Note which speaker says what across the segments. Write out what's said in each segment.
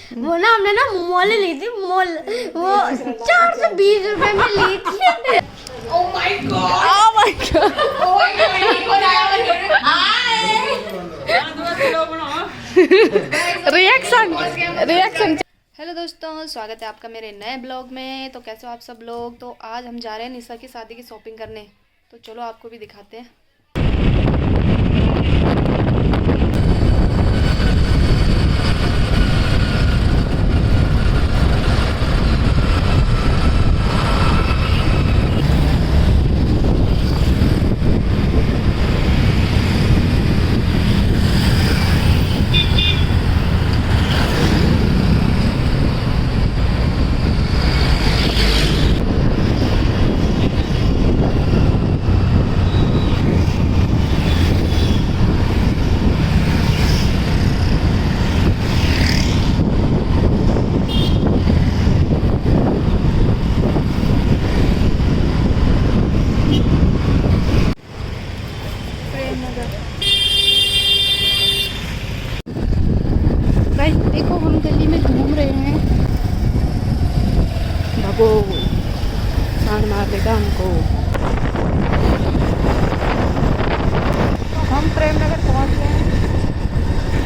Speaker 1: वो ना हमने ना मोल ली थी मोल, वो 420 रुपए में ली थी।
Speaker 2: Oh my god!
Speaker 3: Oh my god!
Speaker 2: Oh my god!
Speaker 3: Reaction. Hello दोस्तों, स्वागत है आपका मेरे नए ब्लॉग में। तो कैसे हो आप सब लोग। तो आज हम जा रहे हैं निशा की शादी की शॉपिंग करने। तो चलो आपको भी दिखाते हैं। गाइस देखो, हम दिल्ली में घूम रहे हैं। भगो सांड मार देगा हमको। हम प्रेम नगर पहुंच गए हैं।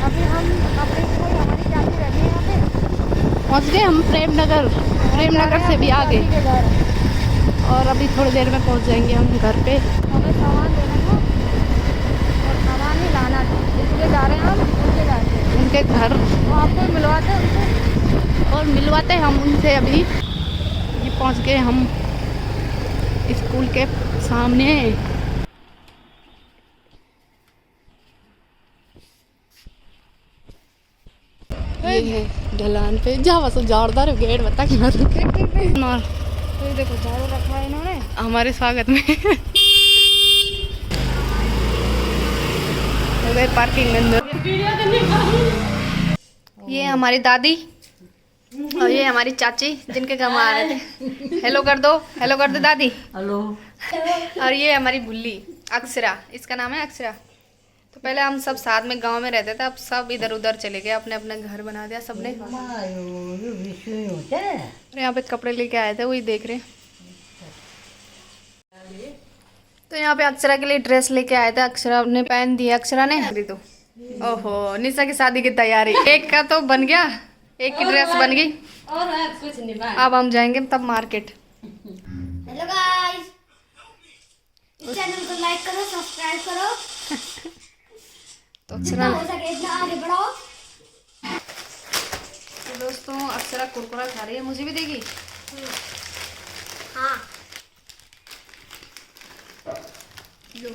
Speaker 3: अभी हम अपने कोई हमारी चाची रहती है यहाँ पे। पहुंच गए हम प्रेम नगर से भी आगे। और अभी थोड़ी देर में पहुंच जाएंगे हम घर पे। हमें सामान देना था और सामान ही लाना था, इसलिए जा रहे हैं हम उनके घर। वो आपको मिलवाते उनसे और मिलवाते हम उनसे। अभी ये पहुंच गए हम स्कूल के सामने। ये है ढलान पे जा बस जोरदार गेट बता कि मार तो देखो झाड़ू रखा है इन्होंने हमारे स्वागत में। पार्किंग अंदर। ये हमारी दादी और ये हमारी चाची जिनके घर आ रहे थे। हेलो कर दो दादी।
Speaker 2: हेलो।
Speaker 3: और ये हमारी बुल्ली अक्षरा, इसका नाम है अक्षरा। तो पहले हम सब साथ में गांव में रहते थे, अब सब इधर उधर चले गए, अपने अपने घर बना दिया सबने। और यहाँ पे कपड़े लेके आए थे, वही देख रहे। तो यहाँ पे अक्षरा के लिए ड्रेस लेके आए थे, अक्षरा ने पहन दी। अक्षरा ने तो ओहो निशा की शादी की तैयारी। एक का तो बन गया, एक की ड्रेस बन गई। अब हम जाएंगे तब मार्केट।
Speaker 1: हेलो गाइस, इस चैनल को लाइक करो, सब्सक्राइब करो,
Speaker 3: तो
Speaker 1: जितना हो सके इतना आगे बढ़ाओ।
Speaker 3: तो दोस्तों अक्षरा कुरकुरा खा रही है, मुझे भी देगी।
Speaker 1: हाँ
Speaker 3: लो।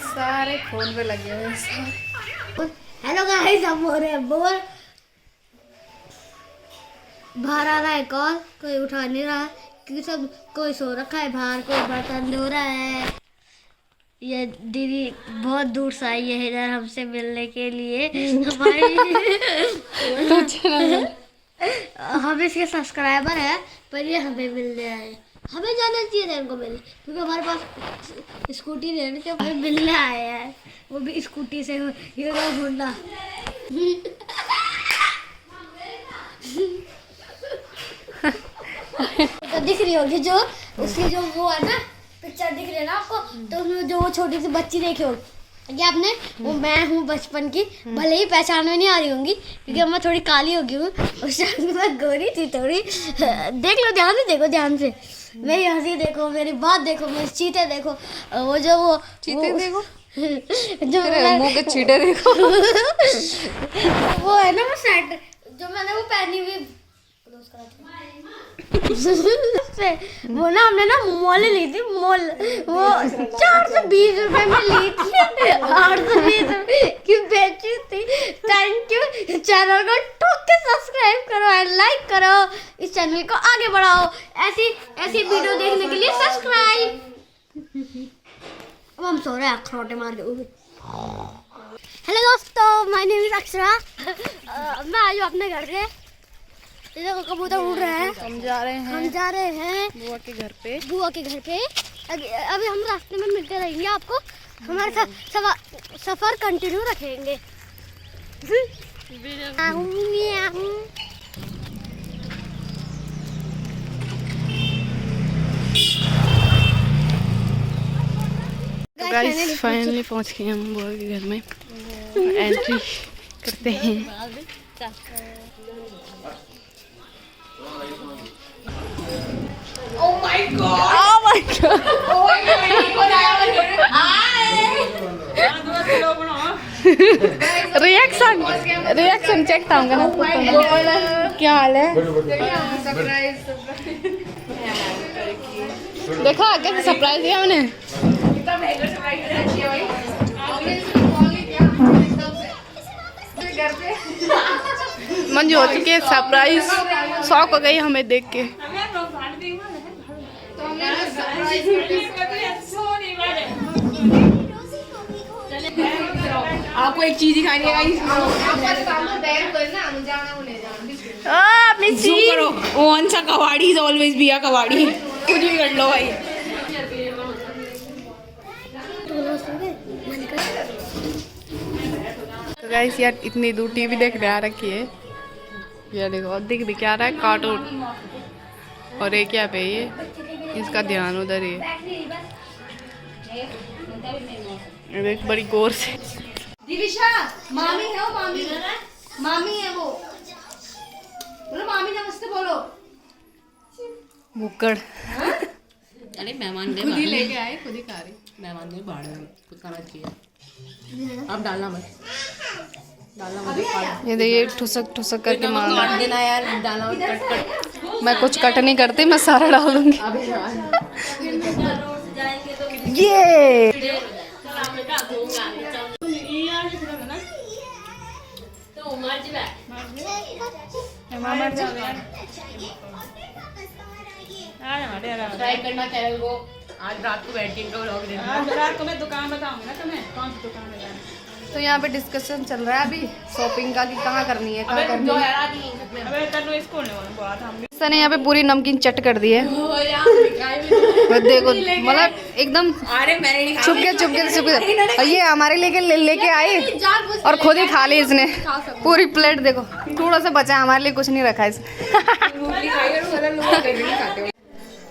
Speaker 3: सारे फोन पे लगे हुए हैं।
Speaker 1: हेलो गाइस, हम हो रहे हैं बोर। बाहर आ रहा है कॉल, कोई उठा नहीं रहा क्योंकि सब कोई सो रखा है बाहर, कोई बर्तन धो रहा है। ये दीदी बहुत दूर से आई है इधर हमसे मिलने के लिए। हम इसके सब्सक्राइबर है, पर ये हमें मिलने आए। हमें जाना चाहिए था इनको मिलने, क्योंकि हमारे पास स्कूटी नहीं है, तो हमें मिलने आए हैं, वो भी स्कूटी से। Hero Honda. तो दिख रही होगी जो उसकी जो वो है ना पिक्चर दिख रही है ना आपको, तो उसमें जो वो छोटी सी बच्ची देखी होगी, ये आपने वो मैं हूँ बचपन की। भले ही पहचान में नहीं आ रही होंगी क्योंकि मैं थोड़ी काली हो गई हूँ, उस टाइम मैं गोरी थी थोड़ी। देख लो, ध्यान से देखो, ध्यान से मेरी हंसी देखो, मेरी बात देखो, मेरे चीते देखो, वो जो वो
Speaker 3: चीते देखो
Speaker 1: जो
Speaker 3: मुंह के चीटे देखो।
Speaker 1: वो है ना वो सेट जो मैंने वो पहनी हुई वो ना हमने ना मोल ली थी मोल, वो 420 रुपए में ली थी। 820 रुपए की बेची थी। Thank you. चैनल को ठोक के सब्सक्राइब करो एंड लाइक करो, इस चैनल को आगे बढ़ाओ। ऐसी वीडियो देखने के लिए सब्सक्राइब। अब हम सो रहे हैं अखरोटे मार के। अक्षरा मैं आई हूँ अपने घर से। ये देखो कबूतर उड़ रहे हैं।
Speaker 3: हम जा रहे हैं बुआ के घर पे। अभी हम रास्ते में मिलते रहेंगे आपको। हमारा सफर कंटिन्यू रखेंगे। गाइस फाइनली पहुंच गए हम बुआ के घर में। एंट्री करते हैं।
Speaker 2: Oh my god!
Speaker 3: Oh my god!
Speaker 2: Oh my god!
Speaker 3: Reaction check था उनका ना। क्या हाल है? देखा कैसे सरप्राइज दिया मैंने। मंजू हो चुकी है सरप्राइज। शौक हो गई हमें देख के।
Speaker 2: आपको एक चीज दिखानी है गाइस।
Speaker 3: अपनी
Speaker 2: Zoom करो। ओन सा kavadi is always be a kavadi. कुछ भी कर लो भाई।
Speaker 3: तो गाइस यार इतनी दूर टीवी देखने आ रखी है। ये देखो दिख भी क्या रहा है कार्टून। और ये क्या पे ये इसका ध्यान उधर ही है। ये देख बड़ी गौर से।
Speaker 2: दिविशा मामी है वो मामी है वो। बोलो मामी नमस्ते बोलो।
Speaker 3: भुक्कड़
Speaker 4: अरे मेहमान ने
Speaker 3: खुद ही लेके आए खुद ही खा रही।
Speaker 4: मेहमान ने बाढ़ कुछ खाना चाहिए। अब डालना मत
Speaker 3: ये देखिए ठुसक ठुसक करके मार रहा
Speaker 4: काट देना यार, डालना मत, कट
Speaker 3: है। मैं कुछ कट नहीं करती, मैं सारा डाल दूंगी। ये
Speaker 4: ट्राई करना चैनल को। आज रात को बैठ के इनको व्लॉग देना।
Speaker 2: रात को मैं दुकान बताऊंगी ना तुम्हें कौन सी दुकान है।
Speaker 3: तो यहाँ पे डिस्कशन चल रहा है अभी शॉपिंग का कि कहाँ करनी है कहाँ करनी है।
Speaker 2: अबे तनु इसको नहीं बोला था हम।
Speaker 3: सर ने यहाँ पे पूरी नमकीन चट कर दी है। देखो मतलब एकदम
Speaker 4: अरे मैंने नहीं
Speaker 3: छुप के ये हमारे लेके आए और खुद ही खा ली इसने पूरी प्लेट। देखो थोड़ा सा बचा, हमारे लिए कुछ नहीं रखा इसने।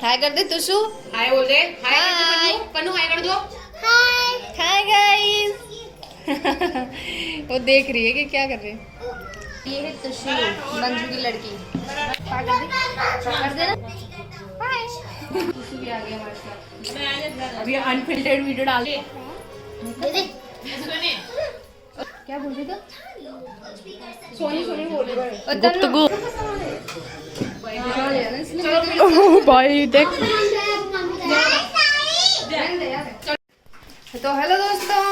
Speaker 3: हाय कर दे तुषु।
Speaker 4: हाय बोल दे। हाय पन्नू हाय कर दो।
Speaker 3: Hi guys. वो देख रही है कि क्या कर रहे हैं। ये है तुषु मंजू की लड़की। कर दे ना। तुषु भी आ गया हमारे साथ।
Speaker 4: अभी अनफिल्टर्ड वीडियो डाल दे।
Speaker 3: क्या बोल रही था?
Speaker 2: सोनी बोल रही है।
Speaker 3: गुप्तगु। ओह भाई देख। तो हेलो दोस्तों,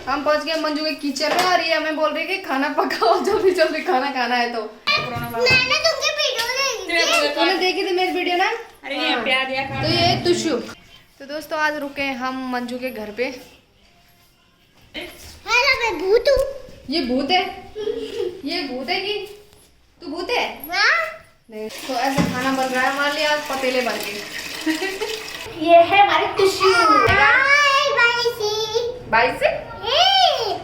Speaker 3: हम पहुंच गए मंजू के किचन में और ये हमें बोल रही है कि खाना पकाओ, जल्दी खाना खाना है। तो
Speaker 1: मैंने तुमकी वीडियो देखी।
Speaker 3: तूने देखी थी मेरी वीडियो ना?
Speaker 2: अरे ये प्यार दिया खा।
Speaker 3: तो ये तुषु। तो दोस्तों आज रुके हैं हम मंजू के घर पे।
Speaker 1: हेलो मैं भूत हूँ।
Speaker 3: ये भूत है कि तू भूत है? नहीं। तो ऐसा खाना बन रहा है हमारे लिए आज पतीले भर के।
Speaker 1: ये है हमारी तुषु। हाय
Speaker 3: बाय से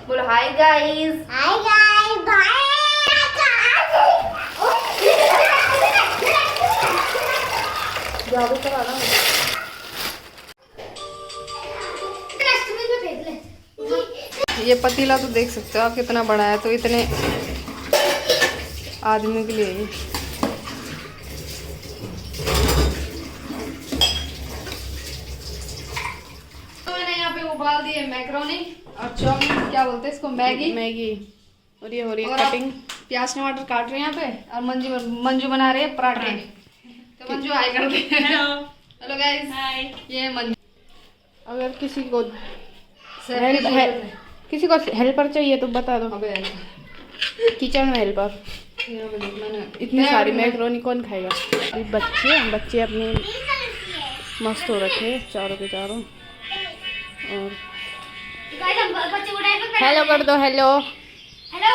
Speaker 3: बोलो hi guys.
Speaker 1: Hi guys bye.
Speaker 3: जादू कराना ये पतीला तो देख सकते हो आप कितना बड़ा है। तो इतने आदमी के लिए ये। तो मैंने यहाँ पे उबाल दिए मैक्रोनी और चाउमीन, क्या बोलते हैं इसको, मैगी। और ये हो रही है कटिंग। प्याज टमाटर काट रहे हैं यहाँ पे और मंजू बना रही है पराठे। तो मंजू हाय कर दे। Hello guys.
Speaker 2: हाय।
Speaker 3: ये मंजू। अगर किसी को हेल्पर चाहिए तो बता दो। किचन में हेल्पर। इतनी सारी मैक्रोनी कौन खाएगा? बच्चे अपने मस्त हो रखे चारों के चारों। और हेलो कर दो। हेलो
Speaker 1: हेलो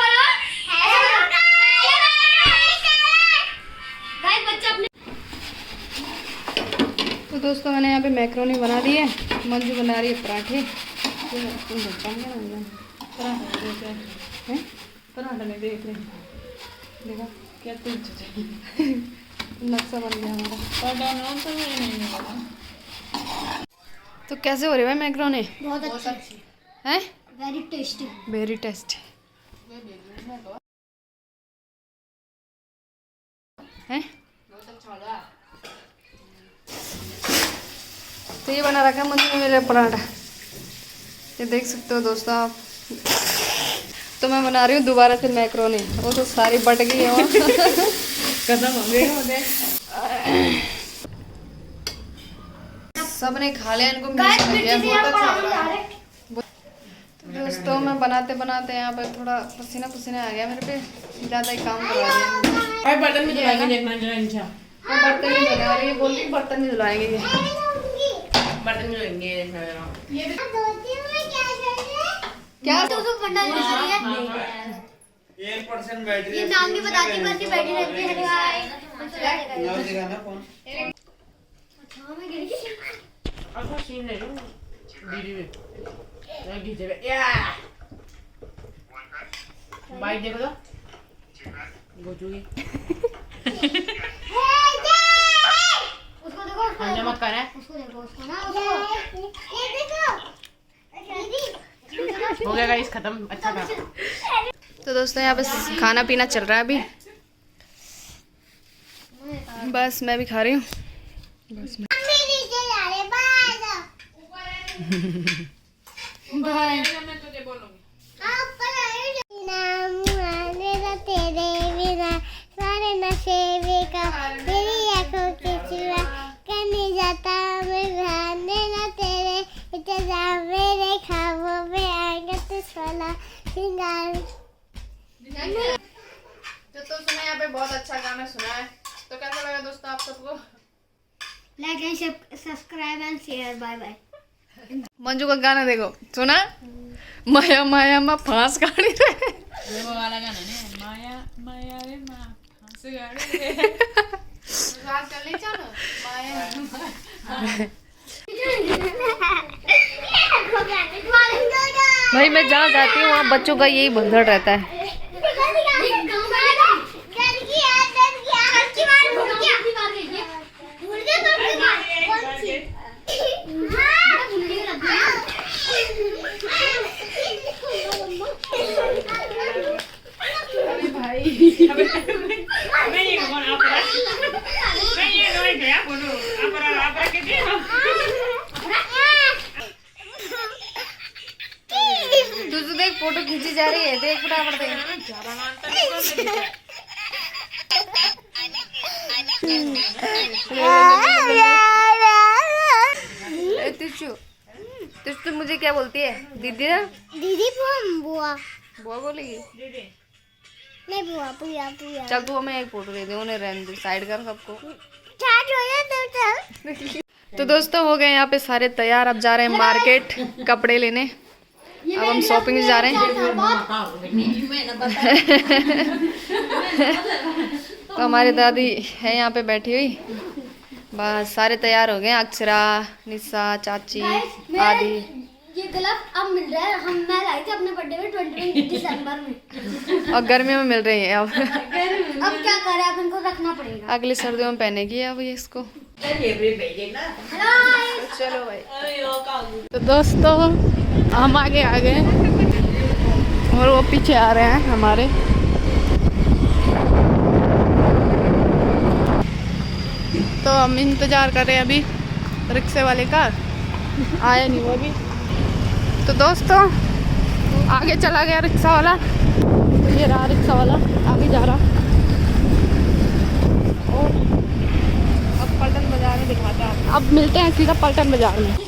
Speaker 3: दोस्तों मैंने यहाँ पे मैक्रोनी बना दी है, मंजू बना रही है पराठे। पराठा नहीं देख रहे, देखा क्या नक्शा बन गया हमारा। तो कैसे हो रही है भाई मैक्रोनी?
Speaker 1: बहुत अच्छी
Speaker 3: हैं?
Speaker 1: Very tasty.
Speaker 3: वेरी टेस्टी है। तो ये बना रखा है मंजू ने मेरा पराठा, ये देख सकते हो दोस्तों आप। तो मैं बना रही हूँ दोबारा से मैक्रोनी, वो तो सारी बट गई है वहाँ।
Speaker 4: खत्म हो गए।
Speaker 3: सबने खा लिया, इनको मिस कर दिया, बहुत अच्छा लगा। दोस्तों मैं बनाते बनाते यहाँ पे थोड़ा पसीना पसीना आ गया मेरे पे, ज़्यादा ही काम करवा दिया।
Speaker 4: भाई बर्तन भी धुलाएंगे, देखना जरा इंशा।
Speaker 3: बर्तन नहीं धुला रही है, बोल रही बर्तन नहीं धुलाएंगे ये।
Speaker 4: बर्तन भी धुलेंगे, देखना जरा।
Speaker 1: क्या तो फंडा नहीं है
Speaker 5: 1% बैटरी
Speaker 1: ये नाम नहीं बताती, बस ये बैठी रहती है।
Speaker 5: नाम दिखाना कौन
Speaker 1: अच्छा मैं गिर गई।
Speaker 4: अच्छा सीन ले लो दीदी में मैं खींचे बे या बाइक देखो तो गोचूगी
Speaker 1: उसको देखो,
Speaker 4: अंजा मत कर
Speaker 1: उसको देखो, उसको ना उसको ये देखो दीदी।
Speaker 4: हो गया गाइस खत्म। अच्छा था।
Speaker 3: तो दोस्तों यहाँ पे खाना पीना चल रहा है अभी, बस मैं भी खा रही हूँ। बस मैं बाय।
Speaker 1: तेरे बिना सारे नशे बेकार, तेरी आंखों के सिवा करने जाता मैं ध्यान देना तेरे इंतजार, मेरे ख्वाबों में आएगा तू सोला सिंगार।
Speaker 3: तो दोस्तों यहाँ पे बहुत अच्छा गाना सुना है, तो कैसा लगा दोस्तों आप सबको?
Speaker 1: Like and subscribe and share. Bye bye.
Speaker 3: Manju का गाना देखो, सुना? माया माया मा फांस गाड़ी रे,
Speaker 4: ये वो वाला गाना नहीं, माया माया रे माँ फांस गाड़ी रे।
Speaker 3: रात कर ले चलो माया। भाई मैं जहाँ जाती हूँ वहाँ बच्चों का यही भगदड़ रहता है। तू तो देख फोटो खींची जा रही है, देख फटाफट देख। तो मुझे क्या बोलती है दीदी ना?
Speaker 1: दीदी बुआ
Speaker 3: बुआ बोलेगी?
Speaker 1: नहीं बुआ बुआ बुआ।
Speaker 3: चल तू हमें एक फोटो दे दे, उन्हें रहने दे, साइड कर सबको। तो दोस्तों हो गए यहाँ पे सारे तैयार, अब जा रहे हैं मार्केट कपड़े लेने। अब हम शॉपिंग जा रहे हैं। तो हमारी दादी है यहाँ पे बैठी हुई, बस सारे तैयार हो गए, अक्षरा, निशा, चाची आदि।
Speaker 1: ये ग्लव अब मिल रहा है, मैं लाई थी अपने बर्थडे में 21 दिसंबर में,
Speaker 3: और गर्मियों में मिल रही है अब।
Speaker 1: अब क्या करें, अब इनको रखना पड़ेगा।
Speaker 3: अगली सर्दियों में पहनेगी अब ये इसको। चलो भाई। तो दोस्तों हम आगे आ गए और वो पीछे आ रहे हैं हमारे। तो हम इंतजार कर रहे हैं अभी रिक्शे वाले का, आया नहीं वो अभी। तो दोस्तों आगे चला गया रिक्शा वाला, तो ये रहा रिक्शा वाला आगे जा रहा। और अब पलटन बाजार में दिखाते हैं, अब मिलते हैं सीधा पलटन बाजार में।